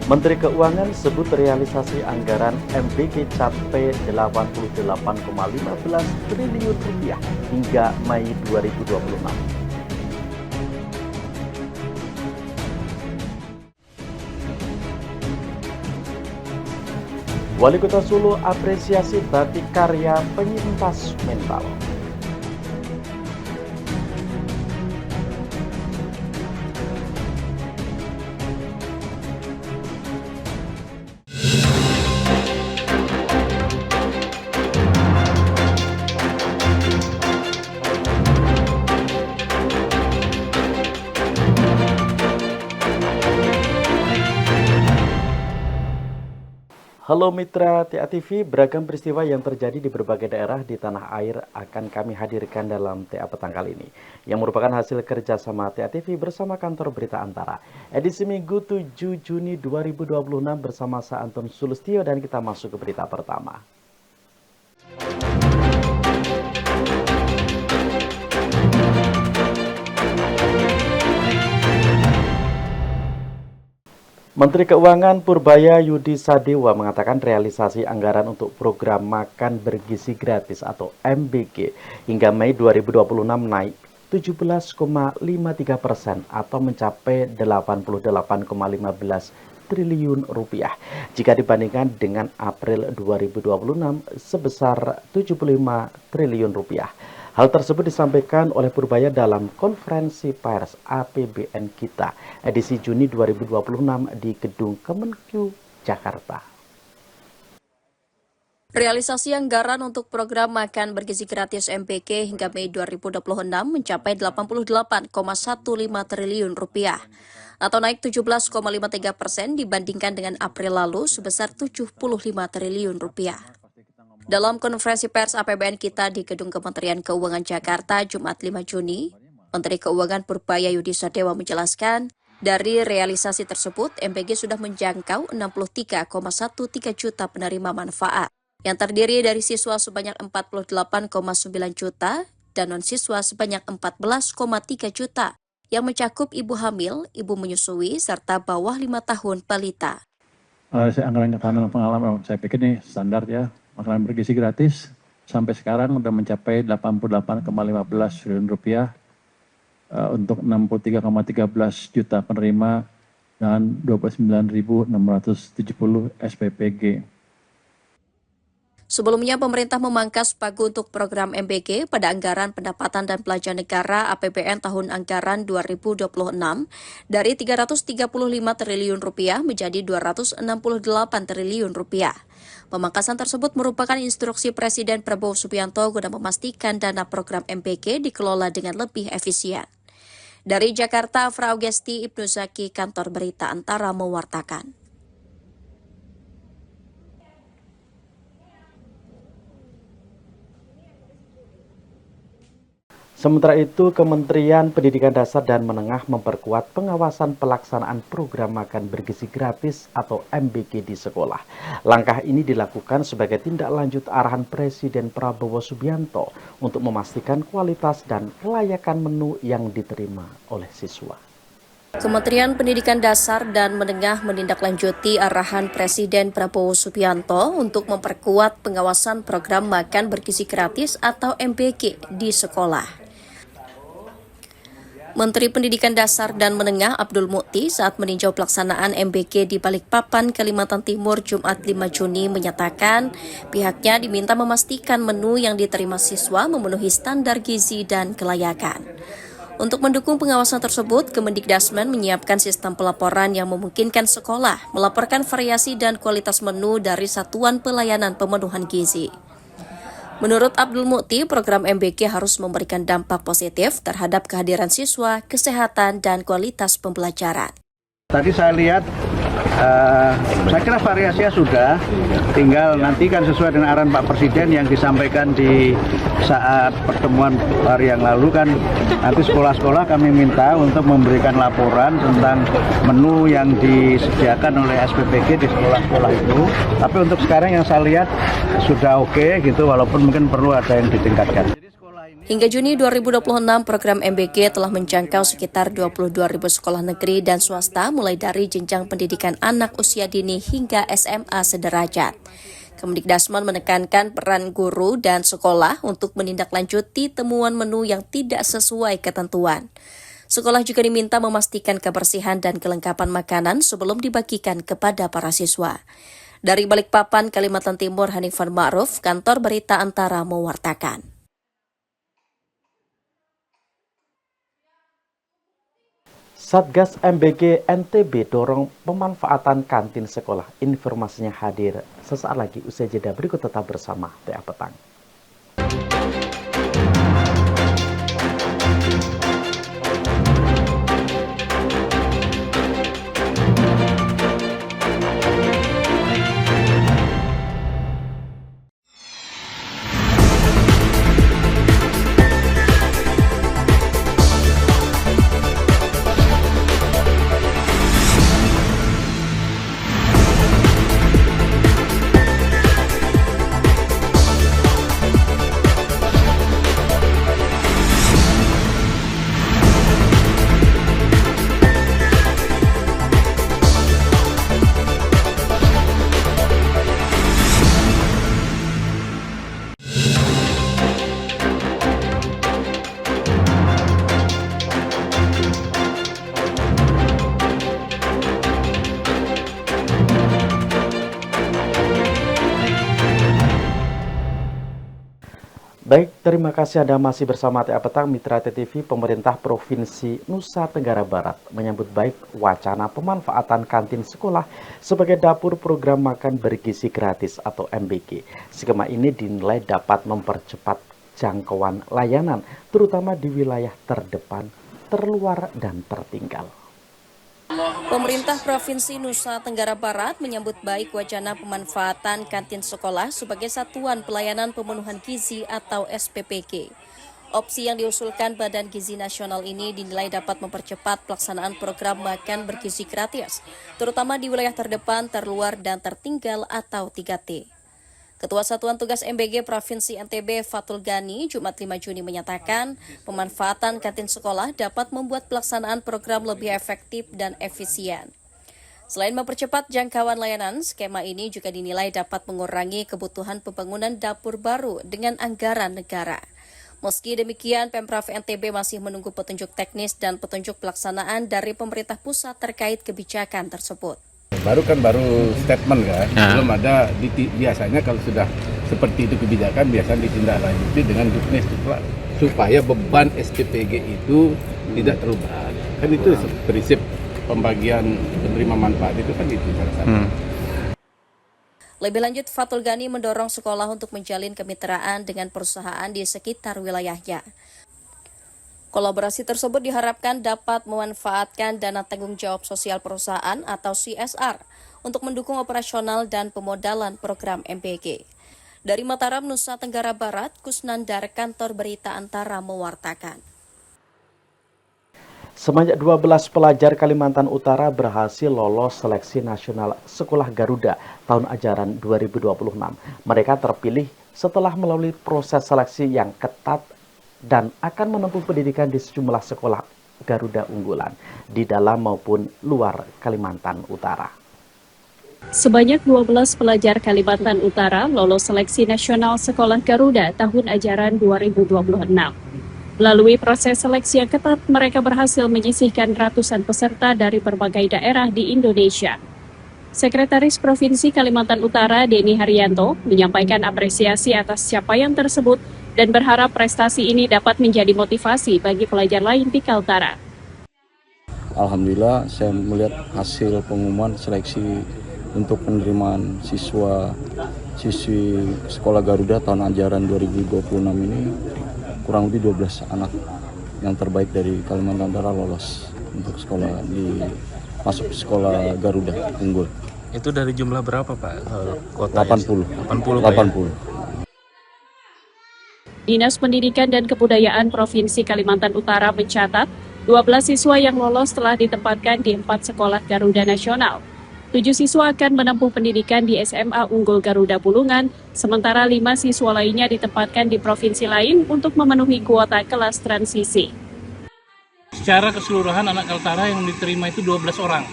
Menteri Keuangan sebut realisasi anggaran MBG capai 88,15 triliun rupiah hingga Mei 2026. Wali Kota Solo apresiasi batik karya penyintas mental. Halo mitra TA TV, beragam peristiwa yang terjadi di berbagai daerah di tanah air akan kami hadirkan dalam TA Petang kali ini, yang merupakan hasil kerjasama TA TV bersama kantor Berita Antara. Edisi Minggu 7 Juni 2026 bersama saya Anton Sulistyo dan kita masuk ke berita pertama. Menteri Keuangan Purbaya Yudi Sadewa mengatakan realisasi anggaran untuk program makan bergizi gratis atau MBG hingga Mei 2026 naik 17,53% atau mencapai 88,15 triliun rupiah jika dibandingkan dengan April 2026 sebesar 75 triliun rupiah. Hal tersebut disampaikan oleh Purbaya dalam konferensi pers APBN Kita edisi Juni 2026 di Gedung Kemenq Jakarta. Realisasi anggaran untuk program makan bergizi gratis MBG hingga Mei 2026 mencapai 88,15 triliun rupiah atau naik 17,53% dibandingkan dengan April lalu sebesar 75 triliun rupiah. Dalam konferensi pers APBN Kita di Gedung Kementerian Keuangan Jakarta Jumat 5 Juni, Menteri Keuangan Purbaya Yudi Sadewa menjelaskan, dari realisasi tersebut MBG sudah menjangkau 63,13 juta penerima manfaat, yang terdiri dari siswa sebanyak 48,9 juta dan non-siswa sebanyak 14,3 juta, yang mencakup ibu hamil, ibu menyusui, serta bawah 5 tahun balita. Anggaran pengalaman saya pikir ini standar ya. Makanan bergizi gratis sampai sekarang sudah mencapai 88,15 triliun rupiah untuk 63,13 juta penerima dan 29.670 SPPG. Sebelumnya, pemerintah memangkas pagu untuk program MBG pada Anggaran Pendapatan dan Belanja Negara APBN tahun anggaran 2026 dari 335 triliun rupiah menjadi 268 triliun rupiah. Pemangkasan tersebut merupakan instruksi Presiden Prabowo Subianto guna memastikan dana program MBG dikelola dengan lebih efisien. Dari Jakarta, Fra Augesti Ibnu Zaki, Kantor Berita Antara mewartakan. Sementara itu, Kementerian Pendidikan Dasar dan Menengah memperkuat pengawasan pelaksanaan program makan bergizi gratis atau MBG di sekolah. Langkah ini dilakukan sebagai tindak lanjut arahan Presiden Prabowo Subianto untuk memastikan kualitas dan kelayakan menu yang diterima oleh siswa. Kementerian Pendidikan Dasar dan Menengah menindaklanjuti arahan Presiden Prabowo Subianto untuk memperkuat pengawasan program makan bergizi gratis atau MBG di sekolah. Menteri Pendidikan Dasar dan Menengah Abdul Mukti saat meninjau pelaksanaan MBG di Balikpapan, Kalimantan Timur Jumat 5 Juni menyatakan pihaknya diminta memastikan menu yang diterima siswa memenuhi standar gizi dan kelayakan. Untuk mendukung pengawasan tersebut, Kemendikdasmen menyiapkan sistem pelaporan yang memungkinkan sekolah melaporkan variasi dan kualitas menu dari Satuan Pelayanan Pemenuhan Gizi. Menurut Abdul Mukti, program MBG harus memberikan dampak positif terhadap kehadiran siswa, kesehatan, dan kualitas pembelajaran. Tadi saya lihat, saya kira variasinya sudah, tinggal nanti kan sesuai dengan arahan Pak Presiden yang disampaikan di saat pertemuan hari yang lalu kan, nanti sekolah-sekolah kami minta untuk memberikan laporan tentang menu yang disediakan oleh SPPG di sekolah-sekolah itu. Tapi untuk sekarang yang saya lihat sudah oke gitu, walaupun mungkin perlu ada yang ditingkatkan. Hingga Juni 2026, program MBG telah menjangkau sekitar 22.000 sekolah negeri dan swasta mulai dari jenjang pendidikan anak usia dini hingga SMA sederajat. Kemdikbudristek menekankan peran guru dan sekolah untuk menindaklanjuti temuan menu yang tidak sesuai ketentuan. Sekolah juga diminta memastikan kebersihan dan kelengkapan makanan sebelum dibagikan kepada para siswa. Dari Balikpapan, Kalimantan Timur, Hanifan Ma'ruf, Kantor Berita Antara mewartakan. Satgas MBG NTB dorong pemanfaatan kantin sekolah. Informasinya hadir sesaat lagi usai jeda. Berikut tetap bersama TA Petang. Baik, terima kasih Anda masih bersama TA Petang Mitra TTV. Pemerintah Provinsi Nusa Tenggara Barat menyambut baik wacana pemanfaatan kantin sekolah sebagai dapur program makan bergizi gratis atau MBG. Skema ini dinilai dapat mempercepat jangkauan layanan, terutama di wilayah terdepan, terluar, dan tertinggal. Pemerintah Provinsi Nusa Tenggara Barat menyambut baik wacana pemanfaatan kantin sekolah sebagai satuan pelayanan pemenuhan gizi atau SPPG. Opsi yang diusulkan Badan Gizi Nasional ini dinilai dapat mempercepat pelaksanaan program makan bergizi gratis, terutama di wilayah terdepan, terluar, dan tertinggal atau 3T. Ketua Satuan Tugas MBG Provinsi NTB Fatul Gani Jumat 5 Juni menyatakan pemanfaatan kantin sekolah dapat membuat pelaksanaan program lebih efektif dan efisien. Selain mempercepat jangkauan layanan, skema ini juga dinilai dapat mengurangi kebutuhan pembangunan dapur baru dengan anggaran negara. Meski demikian, Pemprov NTB masih menunggu petunjuk teknis dan petunjuk pelaksanaan dari pemerintah pusat terkait kebijakan tersebut. Baru statement kan, belum ada biasanya kalau sudah seperti itu kebijakan biasanya ditindaklanjuti dengan juknis supaya beban SPPG itu tidak terlalu berat. Kan itu prinsip pembagian penerima manfaat itu kan itu salah satu. Lebih lanjut, Fatul Gani mendorong sekolah untuk menjalin kemitraan dengan perusahaan di sekitar wilayahnya. Kolaborasi tersebut diharapkan dapat memanfaatkan dana tanggung jawab sosial perusahaan atau CSR untuk mendukung operasional dan pemodalan program MBG. Dari Mataram, Nusa Tenggara Barat, Kusnandar, Kantor Berita Antara mewartakan. Sebanyak 12 pelajar Kalimantan Utara berhasil lolos seleksi nasional Sekolah Garuda tahun ajaran 2026. Mereka terpilih setelah melalui proses seleksi yang ketat dan akan menempuh pendidikan di sejumlah sekolah Garuda unggulan di dalam maupun luar Kalimantan Utara. Sebanyak 12 pelajar Kalimantan Utara lolos seleksi nasional Sekolah Garuda tahun ajaran 2026. Melalui proses seleksi yang ketat, mereka berhasil menyisihkan ratusan peserta dari berbagai daerah di Indonesia. Sekretaris Provinsi Kalimantan Utara, Denny Haryanto, menyampaikan apresiasi atas capaian tersebut dan berharap prestasi ini dapat menjadi motivasi bagi pelajar lain di Kaltara. Alhamdulillah, saya melihat hasil pengumuman seleksi untuk penerimaan siswi Sekolah Garuda tahun ajaran 2026 ini kurang lebih 12 anak yang terbaik dari Kalimantan Utara lolos untuk masuk Sekolah Garuda unggul. Itu dari jumlah berapa Pak? Kotanya? 80. Dinas Pendidikan dan Kebudayaan Provinsi Kalimantan Utara mencatat 12 siswa yang lolos telah ditempatkan di 4 sekolah Garuda Nasional. 7 siswa akan menempuh pendidikan di SMA Unggul Garuda Bulungan, sementara 5 siswa lainnya ditempatkan di provinsi lain untuk memenuhi kuota kelas transisi. Secara keseluruhan anak Kaltara yang diterima itu 12 orang.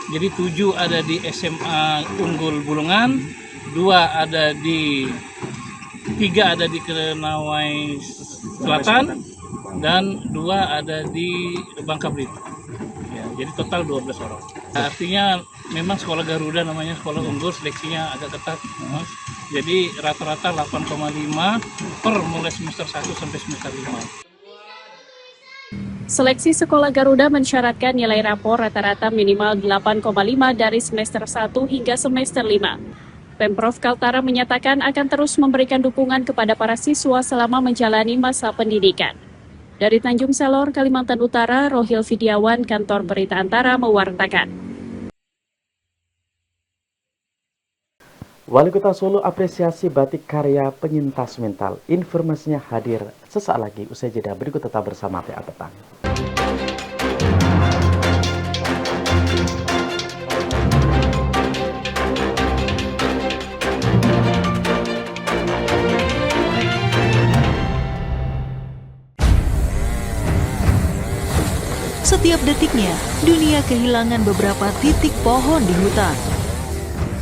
Jadi 7 ada di SMA Unggul Bulungan, 3 ada di Kenawai Selatan, dan 2 ada di Bangka Belitung. Ya, jadi total 12 orang. Artinya memang sekolah Garuda namanya sekolah unggul, seleksinya agak ketat, Mas. Jadi rata-rata 8,5 per mulai semester 1 sampai semester 5. Seleksi sekolah Garuda mensyaratkan nilai rapor rata-rata minimal 8,5 dari semester 1 hingga semester 5. Pemprov Kaltara menyatakan akan terus memberikan dukungan kepada para siswa selama menjalani masa pendidikan. Dari Tanjung Selor, Kalimantan Utara, Rohil Fidiawan, Kantor Berita Antara mewartakan. Wali Kota Solo apresiasi batik karya penyintas mental. Informasinya hadir sesaat lagi. Usai jeda berikut tetap bersama PA Petang. Setiap detiknya, dunia kehilangan beberapa titik pohon di hutan.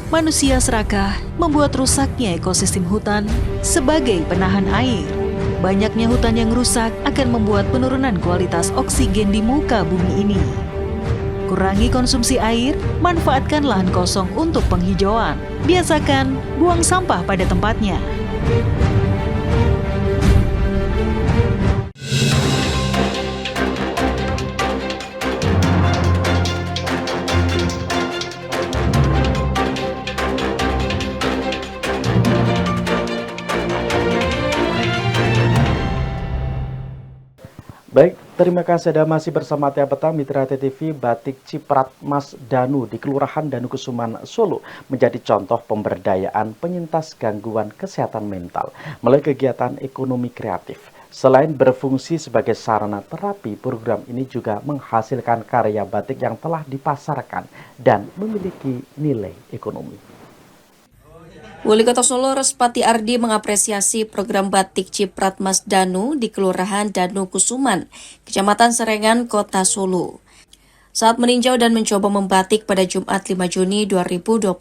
Manusia serakah membuat rusaknya ekosistem hutan sebagai penahan air. Banyaknya hutan yang rusak akan membuat penurunan kualitas oksigen di muka bumi ini. Kurangi konsumsi air, manfaatkan lahan kosong untuk penghijauan. Biasakan buang sampah pada tempatnya. Baik, terima kasih Anda masih bersama Tia Petang, Mitra TTV. Batik Ciprat Mas Danu di Kelurahan Danukusuman, Solo menjadi contoh pemberdayaan penyintas gangguan kesehatan mental melalui kegiatan ekonomi kreatif. Selain berfungsi sebagai sarana terapi, program ini juga menghasilkan karya batik yang telah dipasarkan dan memiliki nilai ekonomi. Wali Kota Solo Respati Ardi mengapresiasi program batik Ciprat Mas Danu di Kelurahan Danukusuman, Kecamatan Serengan, Kota Solo. Saat meninjau dan mencoba membatik pada Jumat 5 Juni 2026,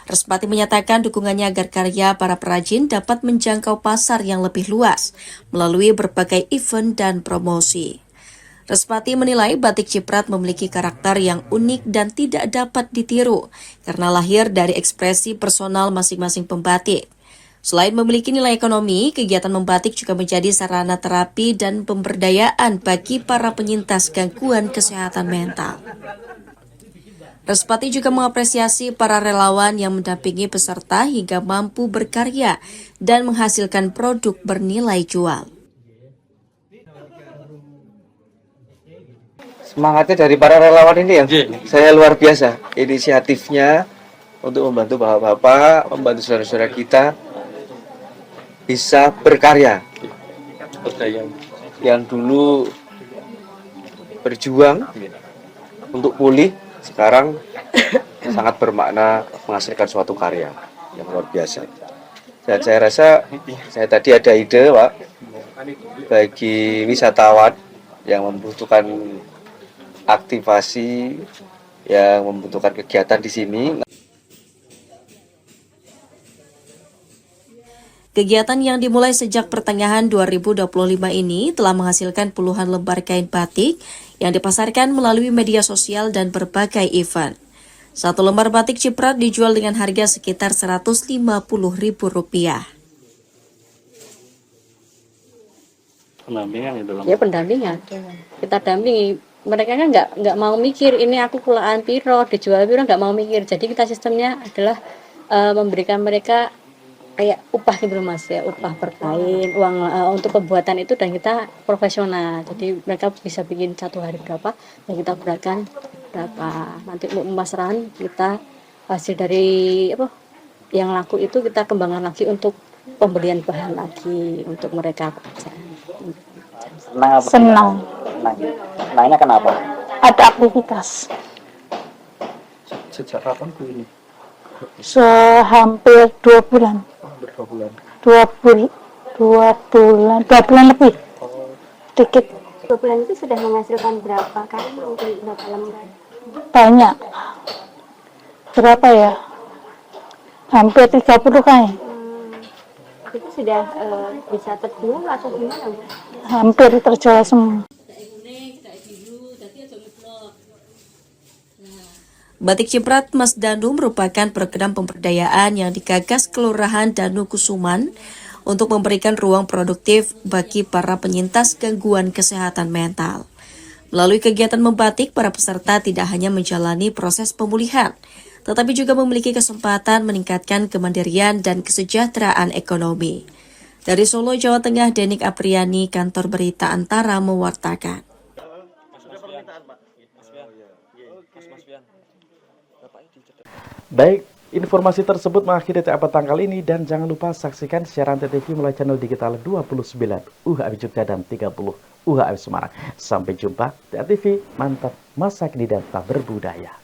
Respati menyatakan dukungannya agar karya para perajin dapat menjangkau pasar yang lebih luas melalui berbagai event dan promosi. Respati menilai batik Ciprat memiliki karakter yang unik dan tidak dapat ditiru karena lahir dari ekspresi personal masing-masing pembatik. Selain memiliki nilai ekonomi, kegiatan membatik juga menjadi sarana terapi dan pemberdayaan bagi para penyintas gangguan kesehatan mental. Respati juga mengapresiasi para relawan yang mendampingi peserta hingga mampu berkarya dan menghasilkan produk bernilai jual. Semangatnya dari para relawan ini yang saya luar biasa. Inisiatifnya untuk membantu bapak-bapak, membantu saudara-saudara kita bisa berkarya. Yang dulu berjuang untuk pulih, sekarang sangat bermakna menghasilkan suatu karya yang luar biasa. Dan saya rasa, saya tadi ada ide, Pak, bagi wisatawan yang membutuhkan aktivasi, yang membutuhkan kegiatan di sini. Kegiatan yang dimulai sejak pertengahan 2025 ini telah menghasilkan puluhan lembar kain batik yang dipasarkan melalui media sosial dan berbagai event. Satu lembar batik Ciprat dijual dengan harga sekitar Rp150.000. Pendampingan itu Ya pendampingan, kita dampingi. Mereka kan nggak mau mikir ini aku kulaan piro, dijual piro, nggak mau mikir. Jadi kita sistemnya adalah memberikan mereka kayak upah gitu Mas ya, upah per kain, uang untuk pembuatan itu, dan kita profesional. Jadi mereka bisa bikin satu hari berapa, dan kita beratkan berapa. Nanti untuk pemasaran kita hasil dari apa yang laku itu kita kembangkan lagi untuk pembelian bahan lagi untuk mereka. Senang. Senangnya kenapa? Ada aktivitas. Sejak kapan Bu ini? Hampir 2 bulan. Hampir 2 bulan. 2 bulan lebih. Sedikit. 2 bulan itu sudah menghasilkan berapa kali, mungkin berapa lembar? Banyak. Berapa ya? Hampir 30 kali. Itu sudah bisa terjual atau gimana, Bu? Hampir terjual semua. Batik Ciprat Mas Danu merupakan program pemberdayaan yang digagas Kelurahan Danu Kusuman untuk memberikan ruang produktif bagi para penyintas gangguan kesehatan mental. Melalui kegiatan membatik, para peserta tidak hanya menjalani proses pemulihan, tetapi juga memiliki kesempatan meningkatkan kemandirian dan kesejahteraan ekonomi. Dari Solo, Jawa Tengah, Denik Apriani, Kantor Berita Antara mewartakan. Baik, informasi tersebut mengakhiri TA Petang kali ini dan jangan lupa saksikan siaran TTV melalui channel digital 29 UHF Jogja dan 30 UHF Semarang. Sampai jumpa, TA TV mantap masa kini dan tak berbudaya.